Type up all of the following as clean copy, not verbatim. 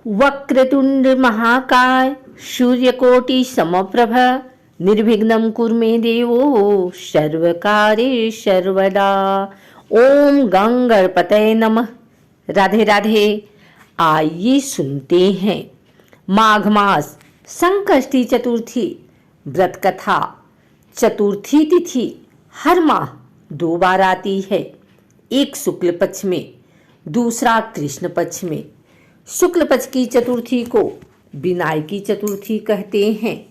वक्रतुंड महाकाय सूर्यकोटि समप्रभ निर्विघ्नं कुरु मे देवो सर्वकार्ये सर्वदा। ओम गंगणपतये नमः। राधे राधे। आइए सुनते हैं माघ मास संकष्टी चतुर्थी व्रत कथा। चतुर्थी तिथि हर माह 2 बार आती है, एक शुक्ल पक्ष में, दूसरा कृष्ण पक्ष में। शुक्ल पक्ष की चतुर्थी को विनायकी चतुर्थी कहते हैं,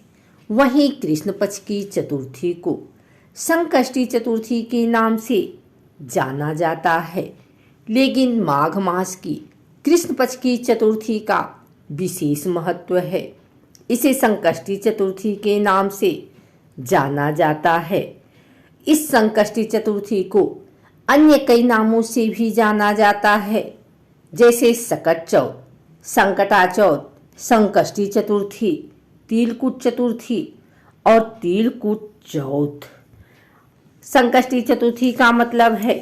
वहीं कृष्ण पक्ष की चतुर्थी को संकष्टी चतुर्थी के नाम से जाना जाता है। लेकिन माघ मास की कृष्ण पक्ष की चतुर्थी का विशेष महत्व है। इसे संकष्टी चतुर्थी के नाम से जाना जाता है। इस संकष्टी चतुर्थी को अन्य कई नामों से भी जाना जाता है, जैसे सकट चौथ, संकटा चौथ, संकष्टी चतुर्थी, तिलकुट चतुर्थी और तिलकुट चौथ। संकष्टी चतुर्थी का मतलब है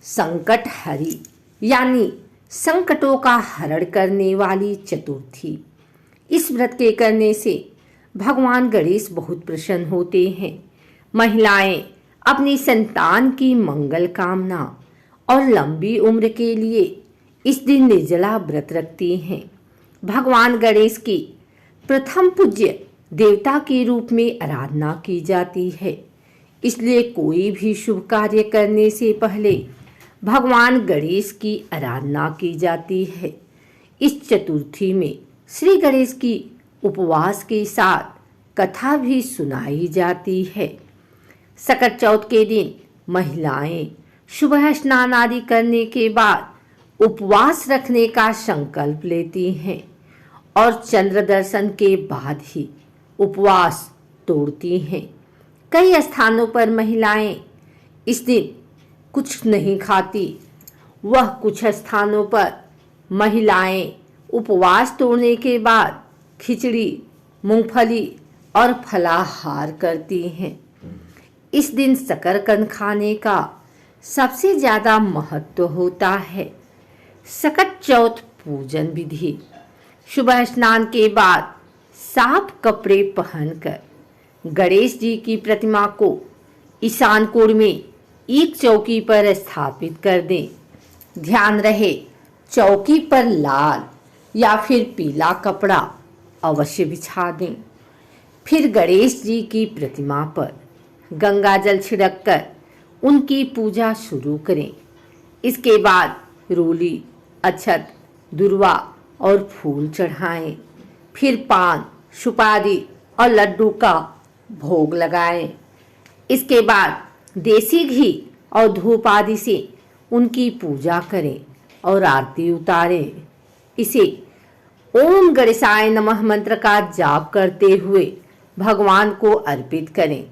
संकट हरी, यानी संकटों का हरण करने वाली चतुर्थी। इस व्रत के करने से भगवान गणेश बहुत प्रसन्न होते हैं। महिलाएं अपनी संतान की मंगल कामना और लंबी उम्र के लिए इस दिन निर्जला व्रत रखती हैं। भगवान गणेश की प्रथम पूज्य देवता के रूप में आराधना की जाती है, इसलिए कोई भी शुभ कार्य करने से पहले भगवान गणेश की आराधना की जाती है। इस चतुर्थी में श्री गणेश की उपवास के साथ कथा भी सुनाई जाती है। सकट चौथ के दिन महिलाएं सुबह स्नान आदि करने के बाद उपवास रखने का संकल्प लेती हैं और चंद्र दर्शन के बाद ही उपवास तोड़ती हैं। कई स्थानों पर महिलाएं इस दिन कुछ नहीं खाती। वह कुछ स्थानों पर महिलाएं उपवास तोड़ने के बाद खिचड़ी, मूंगफली और फलाहार करती हैं। इस दिन शकरकंद खाने का सबसे ज़्यादा महत्व होता है। सकट चौथ पूजन विधि। सुबह स्नान के बाद साफ कपड़े पहनकर गणेश जी की प्रतिमा को ईशान कोण में एक चौकी पर स्थापित कर दें। ध्यान रहे, चौकी पर लाल या फिर पीला कपड़ा अवश्य बिछा दें। फिर गणेश जी की प्रतिमा पर गंगा जल छिड़ककर उनकी पूजा शुरू करें। इसके बाद रोली, अक्षत, दुर्वा और फूल चढ़ाएं। फिर पान, सुपारी और लड्डू का भोग लगाएं। इसके बाद देसी घी और धूप आदि से उनकी पूजा करें और आरती उतारें। इसे ओम गणेशाय नमः मंत्र का जाप करते हुए भगवान को अर्पित करें।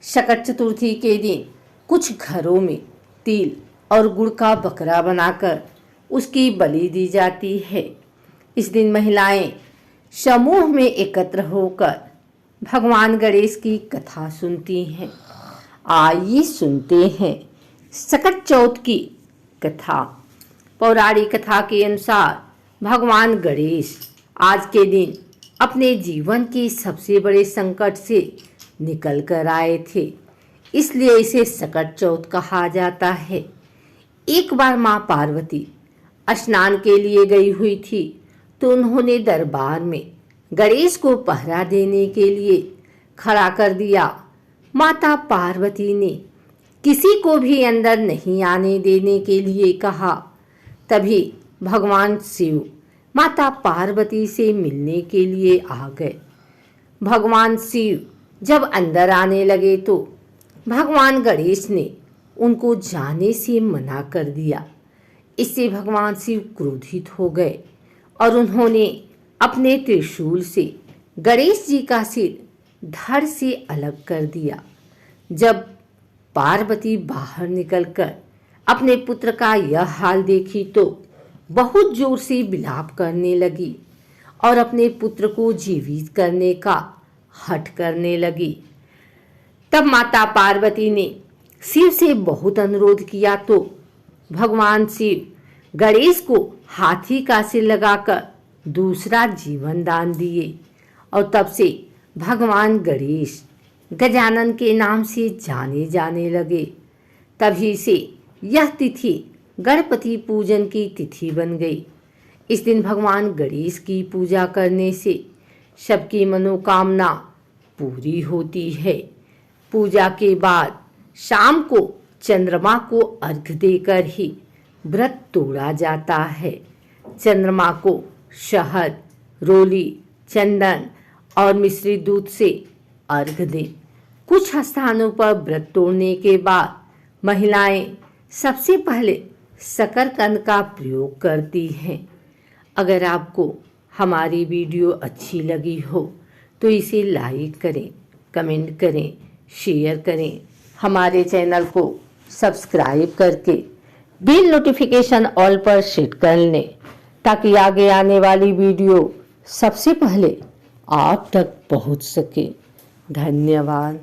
शकट चतुर्थी के दिन कुछ घरों में तिल और गुड़ का बकरा बनाकर उसकी बलि दी जाती है। इस दिन महिलाएं समूह में एकत्र होकर भगवान गणेश की कथा सुनती हैं। आइए सुनते हैं सकट चौथ की कथा। पौराणिक कथा के अनुसार भगवान गणेश आज के दिन अपने जीवन के सबसे बड़े संकट से निकल कर आए थे, इसलिए इसे सकट चौथ कहा जाता है। एक बार माँ पार्वती स्नान के लिए गई हुई थी, तो उन्होंने दरबार में गणेश को पहरा देने के लिए खड़ा कर दिया। माता पार्वती ने किसी को भी अंदर नहीं आने देने के लिए कहा। तभी भगवान शिव माता पार्वती से मिलने के लिए आ गए। भगवान शिव जब अंदर आने लगे तो भगवान गणेश ने उनको जाने से मना कर दिया। इससे भगवान शिव क्रोधित हो गए और उन्होंने अपने त्रिशूल से गणेश जी का सिर धड़ से अलग कर दिया। जब पार्वती बाहर निकलकर अपने पुत्र का यह हाल देखी तो बहुत जोर से विलाप करने लगी और अपने पुत्र को जीवित करने का हठ करने लगी। तब माता पार्वती ने शिव से बहुत अनुरोध किया तो भगवान शिव गणेश को हाथी का सिर लगाकर दूसरा जीवन दान दिए और तब से भगवान गणेश गजानन के नाम से जाने जाने लगे। तभी से यह तिथि गणपति पूजन की तिथि बन गई। इस दिन भगवान गणेश की पूजा करने से सबकी मनोकामना पूरी होती है। पूजा के बाद शाम को चंद्रमा को अर्घ्य देकर ही व्रत तोड़ा जाता है। चंद्रमा को शहद, रोली, चंदन और मिश्रित दूध से अर्घ्य दें। कुछ स्थानों पर व्रत तोड़ने के बाद महिलाएं सबसे पहले शकरकंद का प्रयोग करती हैं। अगर आपको हमारी वीडियो अच्छी लगी हो तो इसे लाइक करें, कमेंट करें, शेयर करें। हमारे चैनल को सब्सक्राइब करके बेल नोटिफिकेशन ऑल पर सेट कर लें ताकि आगे आने वाली वीडियो सबसे पहले आप तक पहुंच सके। धन्यवाद।